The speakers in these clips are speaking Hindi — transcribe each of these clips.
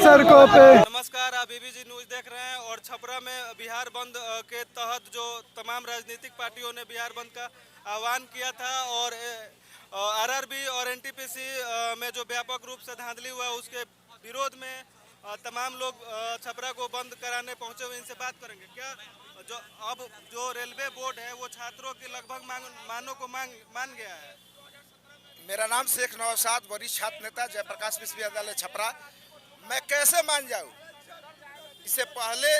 सड़कों पे। नमस्कार, आप बीबीजी न्यूज देख रहे हैं और छपरा में बिहार बंद के तहत जो तमाम राजनीतिक पार्टियों ने बिहार बंद का आह्वान किया था और आरआरबी और एनटीपीसी में जो व्यापक रूप से धांधली हुआ उसके विरोध में तमाम लोग छपरा को बंद कराने पहुंचे हुए। इनसे बात करेंगे क्या जो अब जो रेलवे बोर्ड है वो छात्रों की लगभग मांगों को मान गया है। मेरा नाम शेख नौशाद, वरिष्ठ छात्र नेता, जयप्रकाश विश्वविद्यालय छपरा। मैं कैसे मान जाऊं? इससे पहले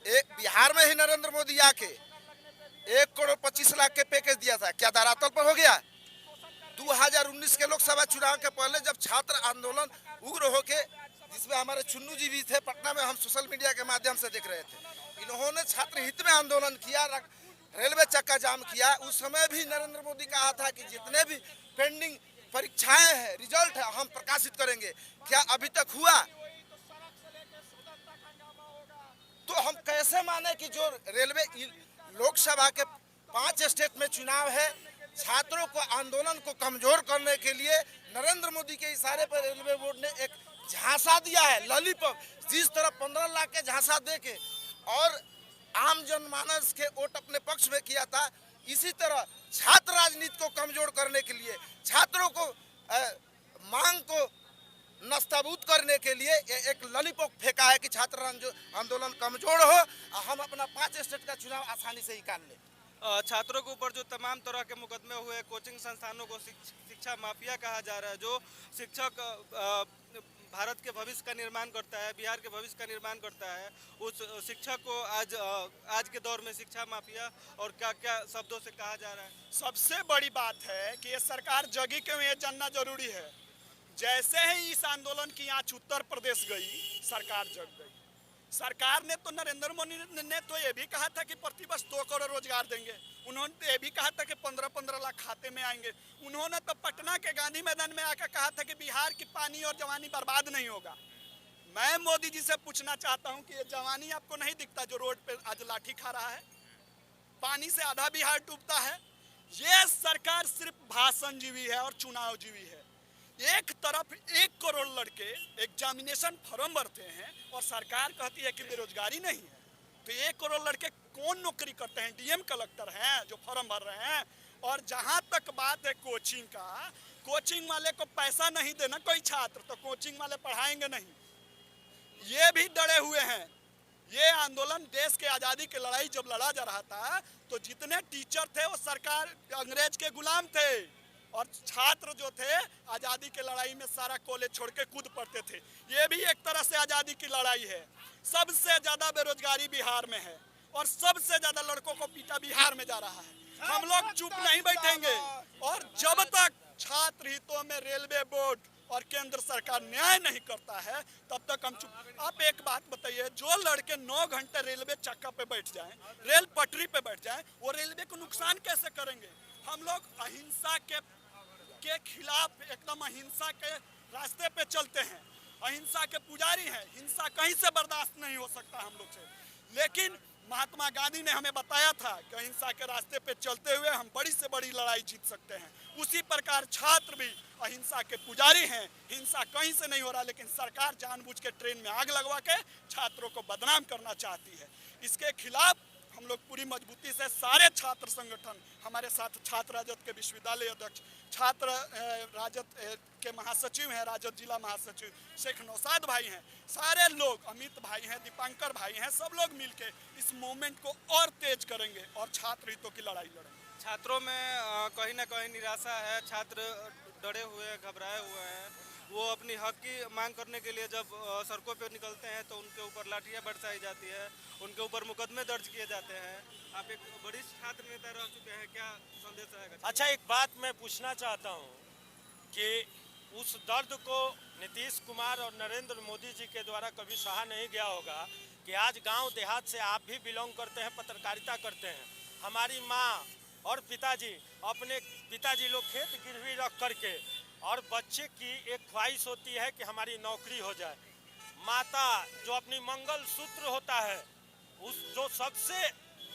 एक बिहार में ही नरेंद्र मोदी आके 1,25,00,000 के पैकेज दिया था, क्या धरातल पर हो गया? 2019 के लोकसभा चुनाव के पहले जब छात्र आंदोलन उग्र होके, जिसमें हमारे चुन्नू जी भी थे पटना में, हम सोशल मीडिया के माध्यम से देख रहे थे, इन्होंने छात्र हित में आंदोलन किया, रेलवे चक्का जाम किया। उस समय भी नरेंद्र मोदी कहा था कि जितने भी पेंडिंग परीक्षाएं हैं, रिजल्ट है, हम प्रकाशित करेंगे। क्या अभी तक हुआ? तो हम कैसे माने कि जो रेलवे लोकसभा के 5 स्टेट में चुनाव है, छात्रों को आंदोलन को कमजोर करने के लिए नरेंद्र मोदी के इशारे पर रेलवे बोर्ड ने एक झांसा दिया है, लॉलीपॉप। जिस तरह 15 लाख के झांसा देके और आम जनमानस के वोट अपने पक्ष में किया था, इसी तरह छात्र राजनीति को कमजोर करने के लिए, छात्रों को मांग को नस्ताबूद करने के लिए एक लॉलीपॉप फेंका है कि छात्र आंदोलन कमजोर हो और हम अपना 5 स्टेट का चुनाव आसानी से निकाल लें। छात्रों के ऊपर जो तमाम तरह के मुकदमे हुए, कोचिंग संस्थानों को शिक्षा माफिया कहा जा रहा है। जो शिक्षक भारत के भविष्य का निर्माण करता है, बिहार के भविष्य का निर्माण करता है, उस शिक्षक को आज के दौर में शिक्षा माफिया और क्या क्या शब्दों से कहा जा रहा है। सबसे बड़ी बात है कि ये सरकार जगी क्यों, ये जानना जरूरी है। जैसे ही इस आंदोलन की आंच उत्तर प्रदेश गई, सरकार जग गई। सरकार ने तो, नरेंद्र मोदी ने तो ये भी कहा था कि प्रतिवर्ष 2 करोड़ रोजगार देंगे। उन्होंने ये भी कहा था कि 15-15 लाख खाते में आएंगे। उन्होंने तो पटना के गांधी मैदान में आकर कहा था कि बिहार की पानी और जवानी बर्बाद नहीं होगा। मैं मोदी जी से पूछना चाहता हूं कि ये जवानी आपको नहीं दिखता जो रोड पे आज लाठी खा रहा है? पानी से आधा बिहार डूबता है। ये सरकार सिर्फ भाषण जीवी है और चुनाव जीवी है। एक तरफ 1 करोड़ लड़के एग्जामिनेशन फॉर्म भरते हैं और सरकार कहती है कि बेरोजगारी नहीं है। तो 1 करोड़ लड़के कौन नौकरी करते हैं? डीएम कलेक्टर हैं जो फॉर्म भर रहे हैं। और जहां तक बात है कोचिंग का, कोचिंग वाले को पैसा नहीं देना कोई छात्र, तो कोचिंग वाले पढ़ाएंगे नहीं। ये भी डरे हुए हैं। ये आंदोलन देश के आज़ादी की लड़ाई जब लड़ा जा रहा था तो जितने टीचर थे वो सरकार अंग्रेज के गुलाम थे और छात्र जो थे आज़ादी की लड़ाई में सारा कॉलेज छोड़ के कूद पड़ते थे। ये भी एक तरह से आज़ादी की लड़ाई है। सबसे ज़्यादा बेरोजगारी बिहार में है और सबसे ज़्यादा लड़कों को पीटा बिहार में जा रहा है। हम लोग चुप नहीं बैठेंगे और जब तक छात्र हितों में रेलवे बोर्ड और केंद्र सरकार न्याय नहीं करता है तब तक हम चुप। आप एक बात बताइए, जो लड़के 9 घंटे रेलवे चक्का पे बैठ जाएं, रेल पटरी पे बैठ जाएं, वो रेलवे को नुकसान कैसे करेंगे? हम लोग अहिंसा के खिलाफ एकदम अहिंसा के रास्ते पे चलते हैं, अहिंसा के पुजारी हैं। हिंसा कहीं से बर्दाश्त नहीं हो सकता हम लोग से। लेकिन महात्मा गांधी ने हमें बताया था कि अहिंसा के रास्ते पे चलते हुए हम बड़ी से बड़ी लड़ाई जीत सकते हैं। उसी प्रकार छात्र भी अहिंसा के पुजारी हैं। हिंसा कहीं से नहीं हो रहा, लेकिन सरकार जानबूझ के ट्रेन में आग लगवा के छात्रों को बदनाम करना चाहती है। इसके खिलाफ हम लोग पूरी मजबूती से सारे छात्र संगठन, हमारे साथ छात्र राजद के विश्वविद्यालय अध्यक्ष, छात्र राजद के महासचिव हैं, राजद जिला महासचिव शेख नौशाद भाई हैं, सारे लोग, अमित भाई हैं, दीपांकर भाई हैं, सब लोग मिलके इस मूवमेंट को और तेज करेंगे और छात्र हितों की लड़ाई लड़ेंगे। छात्रों में कहीं ना कहीं निराशा है, छात्र डरे हुए हैं, घबराए हुए हैं। वो अपनी हक की मांग करने के लिए जब सड़कों पर निकलते हैं तो उनके ऊपर लाठियाँ बरसाई जाती है, उनके ऊपर मुकदमे दर्ज किए जाते हैं। आप एक वरिष्ठ छात्र नेता रह चुके हैं, क्या संदेश रहेगा? अच्छा, एक बात मैं पूछना चाहता हूँ कि उस दर्द को नीतीश कुमार और नरेंद्र मोदी जी के द्वारा कभी सहा नहीं गया होगा कि आज गांव देहात से आप भी बिलोंग करते हैं, पत्रकारिता करते हैं। हमारी माँ और पिताजी, अपने पिताजी लोग खेत गिरवी रख करके, और बच्चे की एक ख्वाहिश होती है कि हमारी नौकरी हो जाए। माता जो अपनी मंगल सूत्र होता है, उस जो सबसे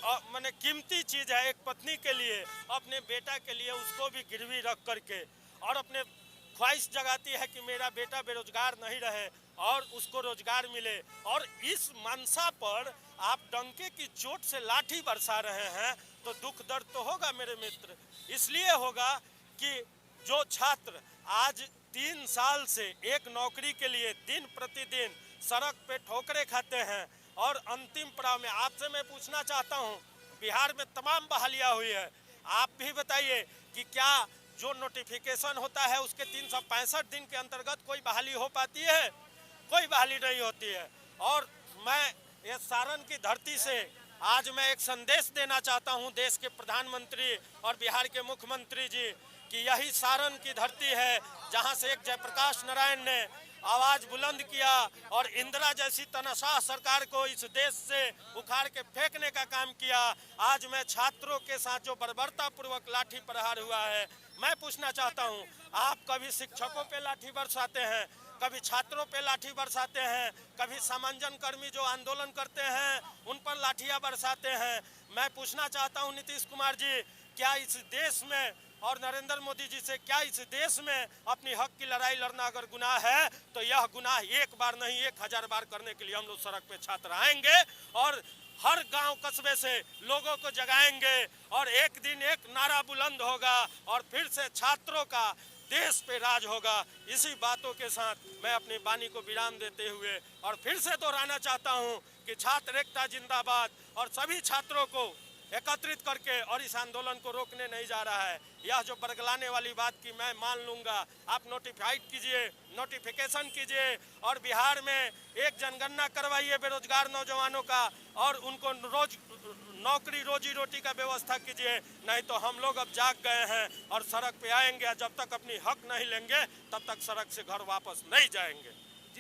माने कीमती चीज है। एक पत्नी के लिए, अपने बेटा के लिए उसको भी गिरवी रख करके और अपने ख्वाहिश जगाती है कि मेरा बेटा बेरोजगार नहीं रहे और उसको रोजगार मिले। और इस मंशा पर आप डंके की चोट से लाठी बरसा रहे हैं तो दुख दर्द तो होगा मेरे मित्र। इसलिए होगा कि जो छात्र आज 3 साल से एक नौकरी के लिए दिन प्रतिदिन सड़क पे ठोकरें खाते हैं और अंतिम पड़ाव में, आपसे मैं पूछना चाहता हूं, बिहार में तमाम बहालियां हुई है, आप भी बताइए कि क्या जो नोटिफिकेशन होता है उसके 365 दिन के अंतर्गत कोई बहाली हो पाती है? कोई बहाली नहीं होती है। और मैं ये सारण की धरती से आज मैं एक संदेश देना चाहता हूं देश के प्रधानमंत्री और बिहार के मुख्यमंत्री जी कि यही सारण की धरती है जहां से एक जयप्रकाश नारायण ने आवाज बुलंद किया और इंदिरा जैसी तनाशाह सरकार को इस देश से उखाड़ के फेंकने का काम किया। आज मैं छात्रों के साथ जो बर्बरता पूर्वक लाठी प्रहार हुआ है, मैं पूछना चाहता हूं, आप कभी शिक्षकों पे लाठी बरसाते हैं, कभी छात्रों पे लाठी बरसाते हैं, कभी सामांजन कर्मी जो आंदोलन करते हैं उन पर लाठियां बरसाते हैं। मैं पूछना चाहता हूं नीतीश कुमार जी, क्या इस देश में और नरेंद्र मोदी जी से, क्या इस देश में अपनी हक की लड़ाई लड़ना अगर गुनाह है तो यह गुनाह एक बार नहीं 1000 बार करने के लिए हम लोग सड़क पे छात्र आएंगे और हर गांव कस्बे से लोगों को जगाएंगे और एक दिन एक नारा बुलंद होगा और फिर से छात्रों का देश पे राज होगा। इसी बातों के साथ मैं अपनी वाणी को विराम देते हुए और फिर से दोहराना चाहता हूं कि छात्र एकता जिंदाबाद और सभी छात्रों को एकत्रित करके और इस आंदोलन को रोकने नहीं जा रहा है। यह जो बरगलाने वाली बात की मैं मान लूंगा, आप नोटिफाइड कीजिए, नोटिफिकेशन कीजिए और बिहार में एक जनगणना करवाइए बेरोजगार नौजवानों का और उनको रोज नौकरी रोजी रोटी का व्यवस्था कीजिए। नहीं तो हम लोग अब जाग गए हैं और सड़क पे आएंगे। जब तक अपनी हक नहीं लेंगे तब तक सड़क से घर वापस नहीं जाएंगे।